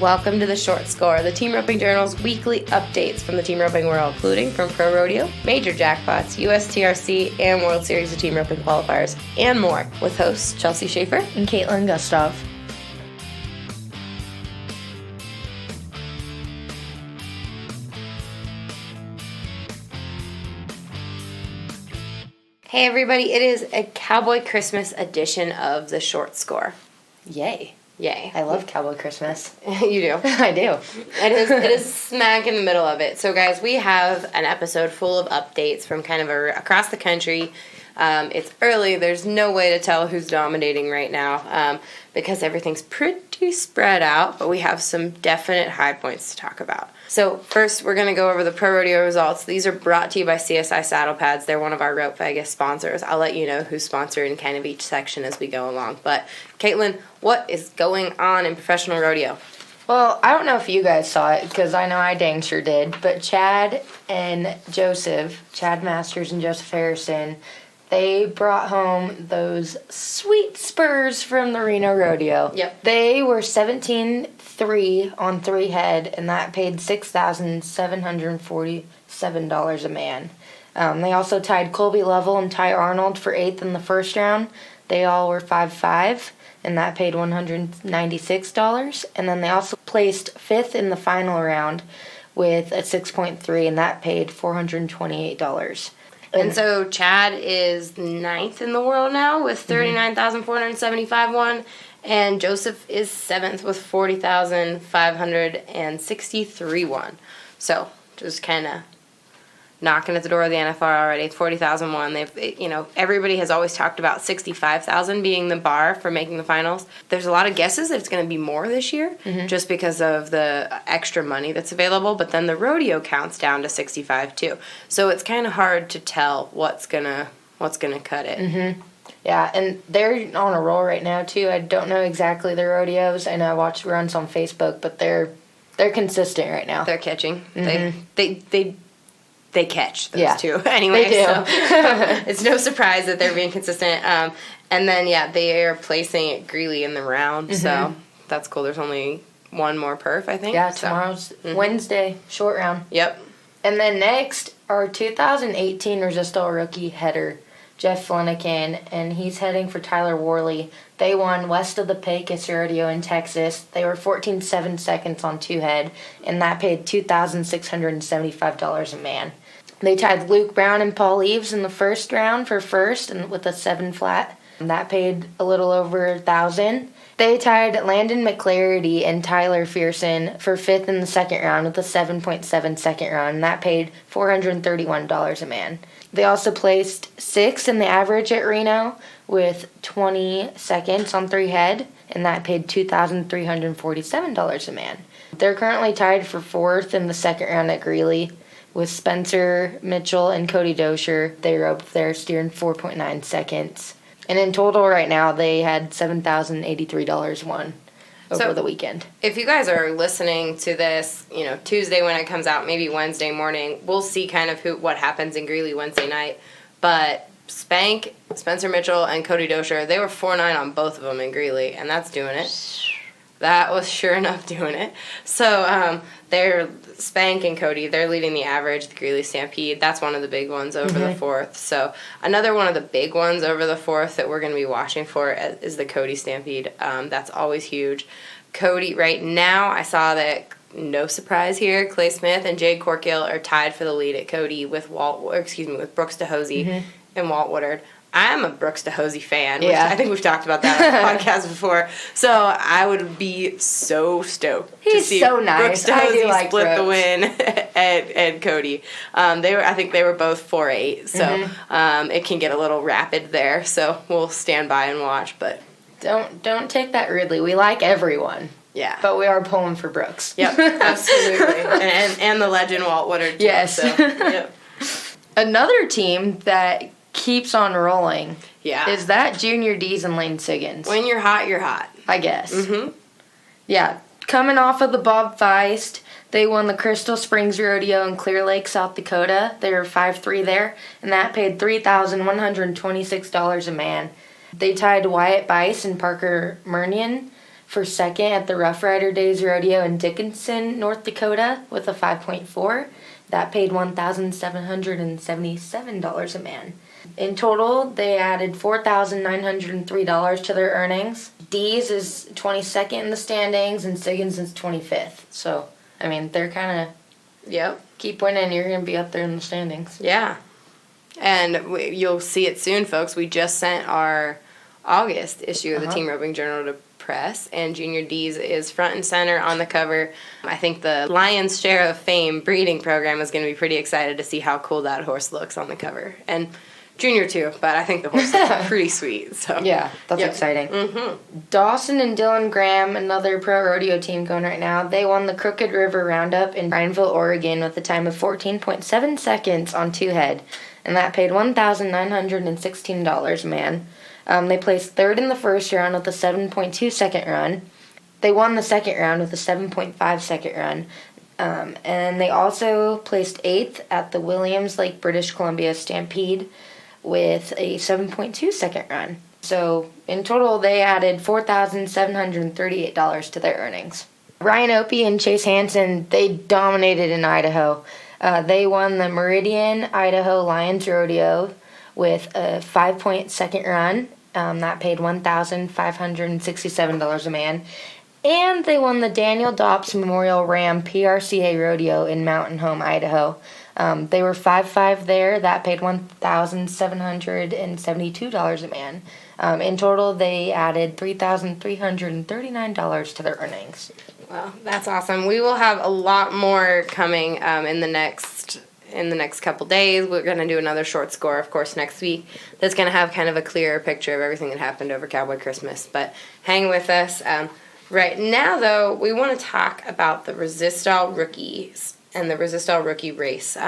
Welcome to the Short Score, the Team Roping Journal's weekly updates from the team roping world, including from Pro Rodeo, Major Jackpots, USTRC, and World Series of Team Roping qualifiers, and more, with hosts Chelsea Shaffer and Kaitlin Gustave. Hey everybody, it is a Cowboy Christmas edition of the Short Score. Yay. Yay. I love Cowboy Christmas. You do? I do. It is smack in the middle of it. So guys, we have an episode full of updates from kind of across the country. It's early. There's no way to tell who's dominating right now because everything's pretty spread out, but we have some definite high points to talk about. So first, we're going to go over the Pro Rodeo results. These are brought to you by CSI Saddlepads. They're one of our Rope Vegas sponsors. I'll let you know who's sponsored in kind of each section as we go along. But Kaitlin, what is going on in professional rodeo? Well, I don't know if you guys saw it, because I know I dang sure did, but Chad Masters and Joseph Harrison, they brought home those sweet spurs from the Reno Rodeo. Yep. They were 17-3 on 3 head, and that paid $6,747 a man. They also tied Colby Lovell and Ty Arnold for 8th in the first round. They all were 5-5, and that paid $196. And then they also placed 5th in the final round with a 6.3, and that paid $428. And so Chad is 9th in the world now with 39,475 won, and Joseph is 7th with 40,563 won. So just kind of knocking at the door of the NFR already. 40,001. Everybody has always talked about 65,000 being the bar for making the finals. There's a lot of guesses that it's going to be more this year, just because of the extra money that's available. But then the rodeo counts down to 65 too. So it's kind of hard to tell what's gonna cut it. Mm-hmm. Yeah, and they're on a roll right now too. I don't know exactly the rodeos. I know I watched runs on Facebook, but they're consistent right now. They're catching. Mm-hmm. They catch those two anyway. They do. So it's no surprise that they're being consistent. And then, they are placing at Greeley in the round. So that's cool. There's only one more perf, I think. Yeah, tomorrow's Wednesday, short round. Yep. And then next, our 2018 Resistol Rookie header, Jeff Flanagan, and he's heading for Tyler Worley. They won west of the Pecos Rodeo in Texas. They were 14.7 seconds on 2 head, and that paid $2,675 a man. They tied Luke Brown and Paul Eves in the first round for first, and with a 7 flat. And that paid a little over $1,000. They tied Landon McClarity and Tyler Fearson for 5th in the second round with a 7.7 second round, and that paid $431 a man. They also placed 6th in the average at Reno with 20 seconds on 3 head, and that paid $2,347 a man. They're currently tied for 4th in the second round at Greeley with Spencer Mitchell and Cody Dosher. They roped their steer in 4.9 seconds. And in total right now, they had $7,083 won over the weekend. If you guys are listening to this, Tuesday when it comes out, maybe Wednesday morning, we'll see kind of what happens in Greeley Wednesday night. But Spencer Mitchell, and Cody Dosher, they were 4-9 on both of them in Greeley, and that's doing it. That was sure enough doing it. So they're Spank and Cody, they're leading the average, the Greeley Stampede. That's one of the big ones over the 4th. So another one of the big ones over the 4th that we're going to be watching for is the Cody Stampede. That's always huge. Cody, right now, I saw that, no surprise here, Clay Smith and Jade Corkill are tied for the lead at Cody with Brooks DeHosey and Walt Woodard. I'm a Brooks DeHosey fan, which I think we've talked about that on the podcast before. So I would be so stoked to see so nice. Brooks DeHosey split Brooks. the win at Cody. I think they were both 4-8, so it can get a little rapid there. So we'll stand by and watch. But don't take that rudely. We like everyone. Yeah, but we are pulling for Brooks. Yep, absolutely, and the legend Walt Woodard too. Yes. So, yep. Another team that keeps on rolling is that Junior D's and Lane Siggins. When you're hot, you're hot. I guess. Yeah, coming off of the Bob Feist, they won the Crystal Springs Rodeo in Clear Lake, South Dakota. They were 5-3 there, and that paid $3,126 a man. They tied Wyatt Bice and Parker Murnion for second at the Rough Rider Days Rodeo in Dickinson, North Dakota, with a 5.4. That paid $1,777 a man. In total, they added $4,903 to their earnings. Dees is 22nd in the standings, and Siggins is 25th. So, I mean, they're kind of... Yep. Keep winning, you're going to be up there in the standings. Yeah. And you'll see it soon, folks. We just sent our August issue of the Team Roping Journal to press, and Junior D's is front and center on the cover. I think the Lion's Share of Fame breeding program is going to be pretty excited to see how cool that horse looks on the cover. And Junior too, but I think the horse is pretty sweet. So yeah, that's exciting. Dawson and Dylan Graham, another pro rodeo team going right now, they won the Crooked River Roundup in Prineville, Oregon with a time of 14.7 seconds on 2 head, and that paid $1,916 a man. They placed third in the first round with a 7.2 second run. They won the second round with a 7.5 second run. And they also placed 8th at the Williams Lake, British Columbia Stampede with a 7.2 second run. So in total, they added $4,738 to their earnings. Ryan Opie and Chase Hansen, they dominated in Idaho. They won the Meridian, Idaho Lions Rodeo with a 5-point second run. That paid $1,567 a man. And they won the Daniel Dops Memorial Ram PRCA Rodeo in Mountain Home, Idaho. They were 5-5 there. That paid $1,772 a man. In total, they added $3,339 to their earnings. Wow, that's awesome. We will have a lot more coming in the next couple days. We're going to do another short score, of course, next week. That's going to have kind of a clearer picture of everything that happened over Cowboy Christmas. But hang with us. Right now, though, we want to talk about the Resistol Rookies and the Resistol Rookie race.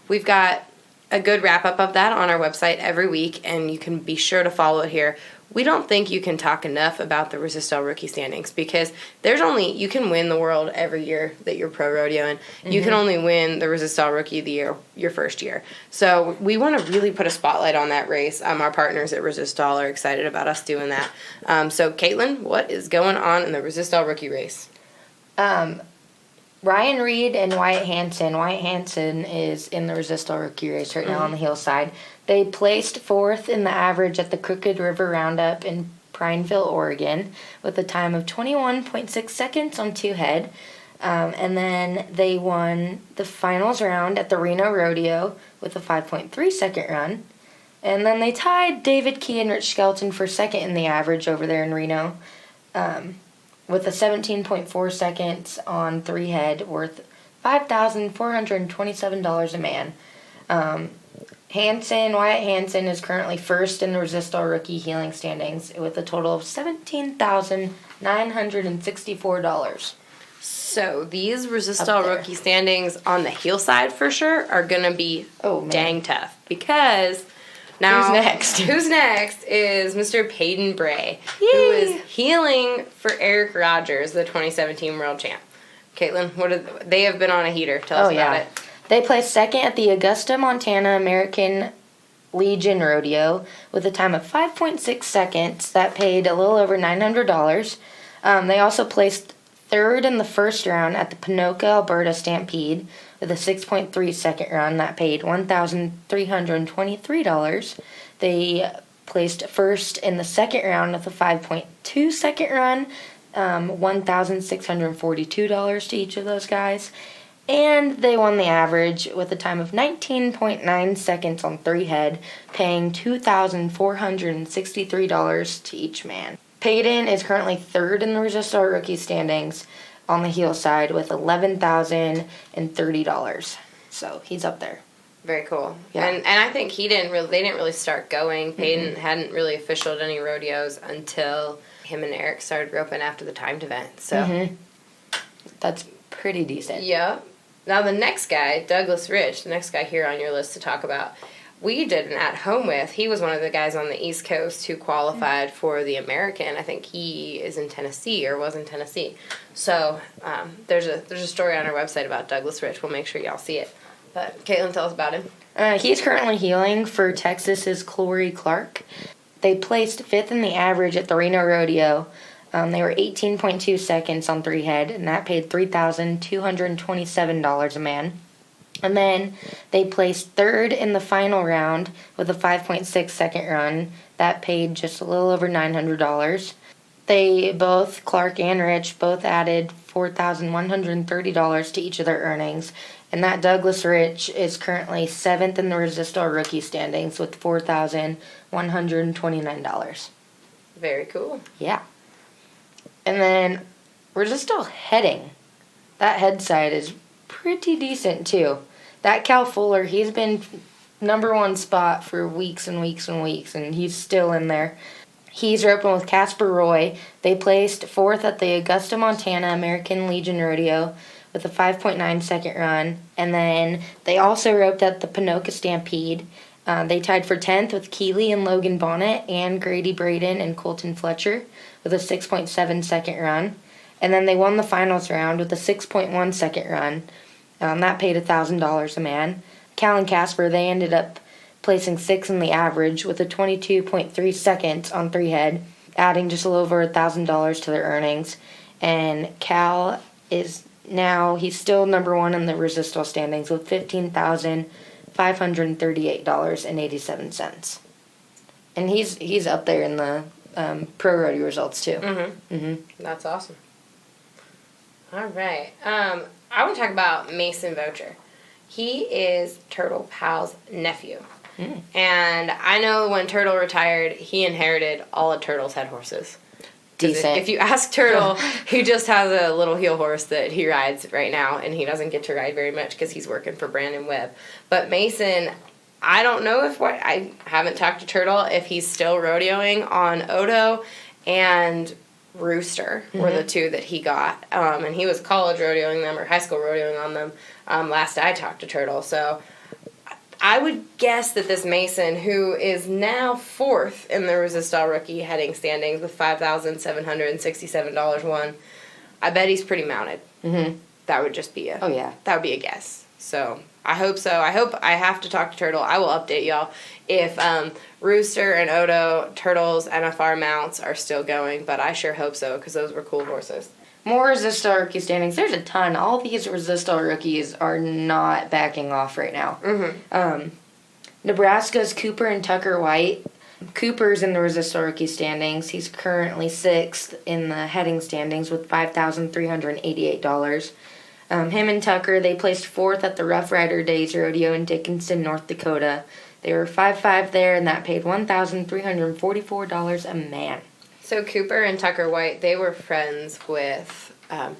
We've got a good wrap-up of that on our website every week, and you can be sure to follow it here. We don't think you can talk enough about the Resistol Rookie standings because you can win the world every year that you're pro rodeoing. You can only win the Resistol Rookie of the year, your first year. So we want to really put a spotlight on that race. Our partners at Resistol are excited about us doing that. So Kaitlin, what is going on in the Resistol Rookie race? Ryan Reed and Wyatt Hansen. Wyatt Hansen is in the Resistol Rookie race right now on the hillside. They placed 4th in the average at the Crooked River Roundup in Prineville, Oregon, with a time of 21.6 seconds on 2 head. And then they won the finals round at the Reno Rodeo with a 5.3 second run. And then they tied David Key and Rich Skelton for second in the average over there in Reno, with a 17.4 seconds on 3 head, worth $5,427 a man. Wyatt Hansen is currently first in the Resistol Rookie healing standings with a total of $17,964. So these Resistol Rookie standings on the heel side for sure are going to be dang tough because now who's next is Mr. Peyton Bray, who is healing for Eric Rogers, the 2017 world champ. Kaitlin, they have been on a heater. Tell us about it. They placed second at the Augusta, Montana American Legion Rodeo with a time of 5.6 seconds. That paid a little over $900. They also placed third in the first round at the Pinoca, Alberta Stampede with a 6.3 second run. That paid $1,323. They placed first in the second round with a 5.2 second run, $1,642 to each of those guys. And they won the average with a time of 19.9 seconds on 3 head, paying $2,463 to each man. Peyton is currently third in the Resistol Rookie standings on the heel side with $11,030. So he's up there. Very cool. Yeah. And I think they didn't really start going. Peyton hadn't really officialed any rodeos until him and Eric started roping after the timed event. So that's pretty decent. Yeah. Now the next guy, Douglas Rich, the next guy here on your list to talk about, we did an at-home with. He was one of the guys on the East Coast who qualified for the American. I think he is in Tennessee or was in Tennessee. So there's a story on our website about Douglas Rich. We'll make sure y'all see it. But Kaitlin, tell us about him. He's currently healing for Texas's Clory Clark. They placed 5th in the average at the Reno Rodeo They were 18.2 seconds on 3 head, and that paid $3,227 a man. And then they placed third in the final round with a 5.6 second run. That paid just a little over $900. They both, Clark and Rich, both added $4,130 to each of their earnings. And that Douglas Rich is currently 7th in the Resistol Rookie standings with $4,129. Very cool. Yeah. And then Resistol heading. That head side is pretty decent too. That Cal Fuller, he's been number 1 spot for weeks and weeks and weeks, and he's still in there. He's roping with Casper Roy. They placed 4th at the Augusta, Montana American Legion Rodeo with a 5.9 second run. And then they also roped at the Ponoka Stampede. They tied for 10th with Keeley and Logan Bonnet and Grady Braden and Colton Fletcher with a 6.7 second run. And then they won the finals round with a 6.1 second run. That paid $1,000 a man. Cal and Casper, they ended up placing 6th in the average with a 22.3 seconds on 3 head, adding just a little over $1,000 to their earnings. And Cal is now, he's still number 1 in the Resistol standings with $15,538.87. And he's up there in the pro rodeo results too. That's awesome. All right. I want to talk about Mason Vocher. He is Turtle Pal's nephew. And I know when Turtle retired, he inherited all of Turtle's head horses. Decent. If you ask Turtle, he just has a little heel horse that he rides right now, and he doesn't get to ride very much because he's working for Brandon Webb. But Mason, I don't know I haven't talked to Turtle if he's still rodeoing on Odo and Rooster were the 2 that he got. And he was college rodeoing them or high school rodeoing on them last I talked to Turtle. So I would guess that this Mason, who is now 4th in the Resistol Rookie heading standings with $5,767 won, I bet he's pretty mounted. That would just be that would be a guess. So I hope so. I hope I have to talk to Turtle. I will update y'all if Rooster and Odo, Turtle's NFR mounts are still going, but I sure hope so because those were cool horses. More Resistol Rookie standings. There's a ton. All these Resistol Rookies are not backing off right now. Nebraska's Cooper and Tucker White. Cooper's in the Resistol Rookie standings. He's currently 6th in the heading standings with $5,388. Him and Tucker, they placed 4th at the Rough Rider Days Rodeo in Dickinson, North Dakota. They were 5-5 there, and that paid $1,344 a man. So Cooper and Tucker White, they were friends with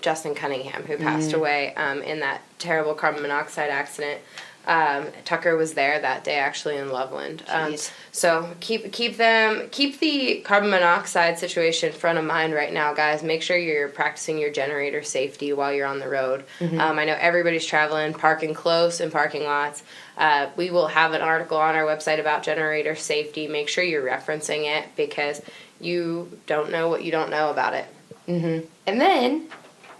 Justin Cunningham, who passed away in that terrible carbon monoxide accident. Tucker was there that day, actually, in Loveland. So keep the carbon monoxide situation front of mind right now, guys. Make sure you're practicing your generator safety while you're on the road. I know everybody's traveling, parking close in parking lots. We will have an article on our website about generator safety. Make sure you're referencing it because you don't know what you don't know about it. And then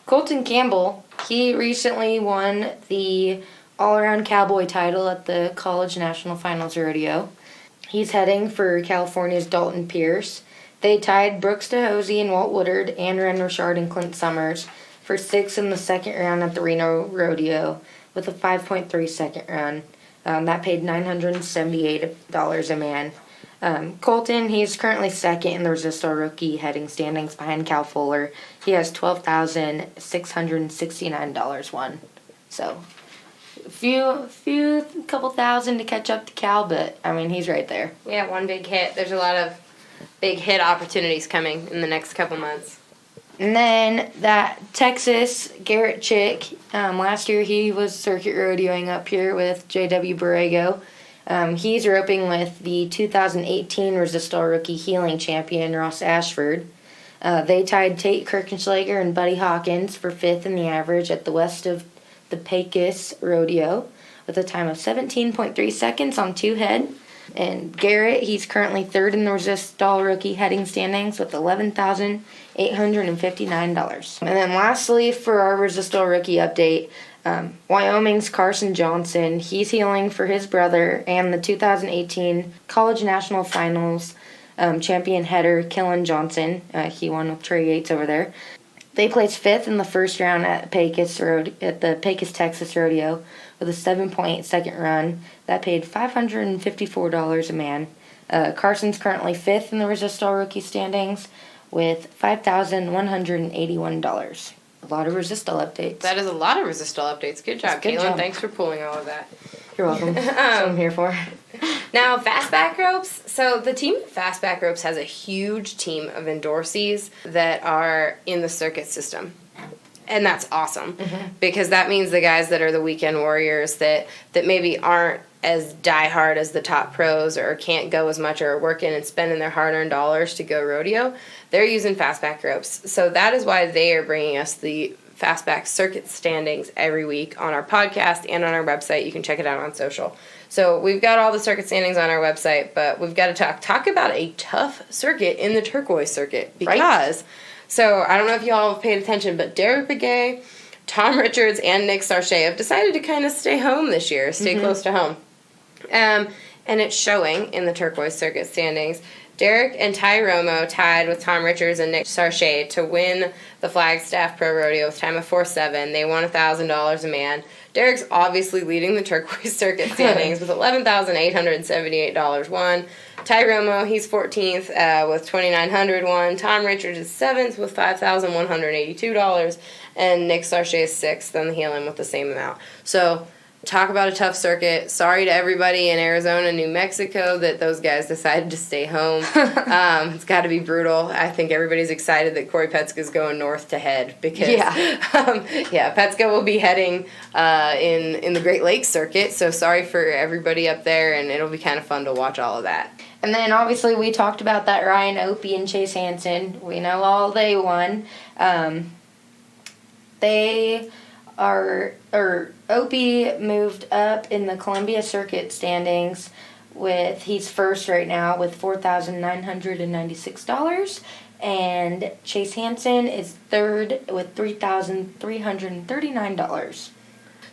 Colton Campbell, he recently won the all-around cowboy title at the College National Finals Rodeo. He's heading for California's Dalton Pierce. They tied Brooks DeHosey and Walt Woodard and Ren Richard and Clint Summers for 6th in the second round at the Reno Rodeo with a 5.3 second run. That paid $978 a man. Colton, he's currently 2nd in the Resistol Rookie heading standings behind Cal Fuller. He has $12,669 won. So couple thousand to catch up to Cal, but I mean, he's right there. Yeah, one big hit. There's a lot of big hit opportunities coming in the next couple months. And then that Texas Garrett Chick, last year he was circuit rodeoing up here with J.W. Borrego. He's roping with the 2018 Resistol Rookie Healing Champion Ross Ashford. They tied Tate Kirchenschlager and Buddy Hawkins for 5th in the average at the West of the Pecos Rodeo with a time of 17.3 seconds on 2 head. And Garrett, he's currently 3rd in the Resistol Rookie heading standings with $11,859. And then lastly, for our Resistol Rookie update, Wyoming's Carson Johnson, he's healing for his brother and the 2018 College National Finals champion header Kaitlin Johnson. He won with Trey Yates over there. They placed 5th in the first round at the Pecos, Texas rodeo with a 7.8 second run. That paid $554 a man. Carson's currently 5th in the Resistol Rookie standings with $5,181. A lot of Resistol updates. That is a lot of Resistol updates. Good job, Kaitlin. Thanks for pulling all of that. You're welcome. That's what I'm here for. Now, fastback ropes. So the team at Fastback Ropes has a huge team of endorsees that are in the circuit system. And that's awesome because that means the guys that are the weekend warriors that maybe aren't as diehard as the top pros or can't go as much or are working and spending their hard-earned dollars to go rodeo, they're using fastback ropes. So that is why they are bringing us the fastback circuit standings every week on our podcast and on our website. You can check it out on social. So we've got all the circuit standings on our website, but we've got to talk about a tough circuit in the turquoise circuit because, so I don't know if y'all have paid attention, but Derek Begay, Tom Richards, and Nick Sarche have decided to kind of stay home this year, stay close to home. And it's showing in the turquoise circuit standings. Derek and Ty Romo tied with Tom Richards and Nick Sarche to win the Flagstaff Pro Rodeo with time of 4.7. They won $1,000 a man. Derek's obviously leading the turquoise circuit standings with $11,878 won. Ty Romo, he's 14th with $2,900 won. Tom Richards is 7th with $5,182. And Nick Sarche is 6th on the heel-in with the same amount. So talk about a tough circuit. Sorry to everybody in Arizona and New Mexico that those guys decided to stay home. It's got to be brutal. I think everybody's excited that Corey Petska's going north to head because, Petska will be heading in the Great Lakes circuit. So sorry for everybody up there, and it'll be kind of fun to watch all of that. And then obviously we talked about that Ryan Opie and Chase Hansen. We know all they won. Opie moved up in the Columbia Circuit standings he's first right now with $4,996, and Chase Hansen is third with $3,339.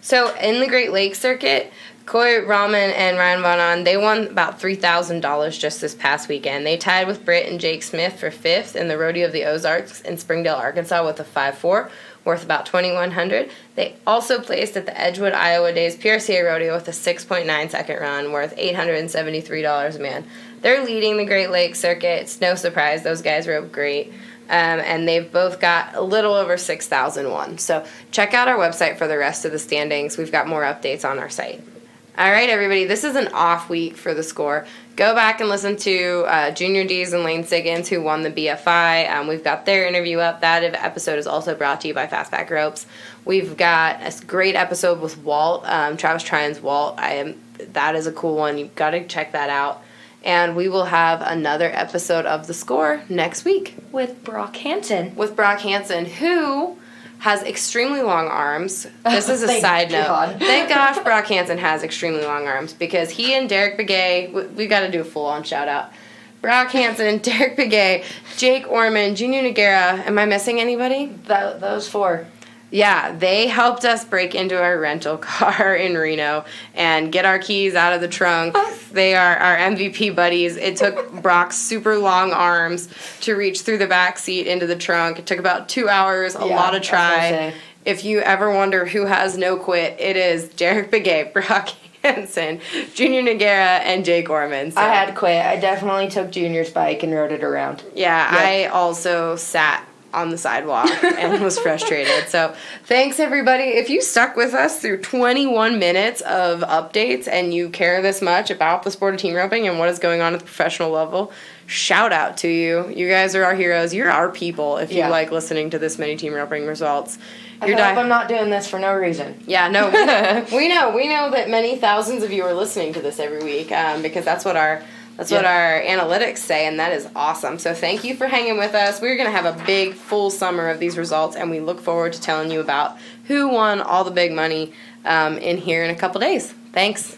So in the Great Lakes circuit, Coy Rahman and Ryan Bonan, they won about $3,000 just this past weekend. They tied with Britt and Jake Smith for 5th in the Rodeo of the Ozarks in Springdale, Arkansas with a 5.4, worth about $2,100. They also placed at the Edgewood, Iowa Days PRCA Rodeo with a 6.9 second run, worth $873 a man. They're leading the Great Lakes circuit. It's no surprise. Those guys rope great. And they've both got a little over 6,000 won. So check out our website for the rest of the standings. We've got more updates on our site. All right, everybody, this is an off week for the score. Go back and listen to Junior D's and Lane Siggins, who won the BFI. We've got their interview up. That episode is also brought to you by Fastback Ropes. We've got a great episode with Walt, Travis Tryon's Walt. That is a cool one. You've got to check that out. And we will have another episode of The Score next week. With Brock Hansen. Who has extremely long arms. This is a side note. Thank gosh Brock Hansen has extremely long arms because he and Derek Begay, we got to do a full-on shout-out. Brock Hansen, Derek Begay, Jake Orman, Junior Noguera. Am I missing anybody? Those 4. Yeah, they helped us break into our rental car in Reno and get our keys out of the trunk. They are our MVP buddies. It took Brock's super long arms to reach through the back seat into the trunk. It took about 2 hours, a lot of try. If you ever wonder who has no quit, it is Derek Begay, Brock Hansen, Junior Noguera, and Jake Orman. So. I had quit. I definitely took Junior's bike and rode it around. Yeah, yep. I also sat on the sidewalk and was frustrated. So thanks, everybody. If you stuck with us through 21 minutes of updates and you care this much about the sport of team roping and what is going on at the professional level, shout out to you. You guys are our heroes. You're our people if you like listening to this many team roping results. I hope I'm not doing this for no reason. Yeah, no, we know that many thousands of you are listening to this every week because that's what our analytics say, and that is awesome. So thank you for hanging with us. We're going to have a big, full summer of these results, and we look forward to telling you about who won all the big money in here in a couple days. Thanks.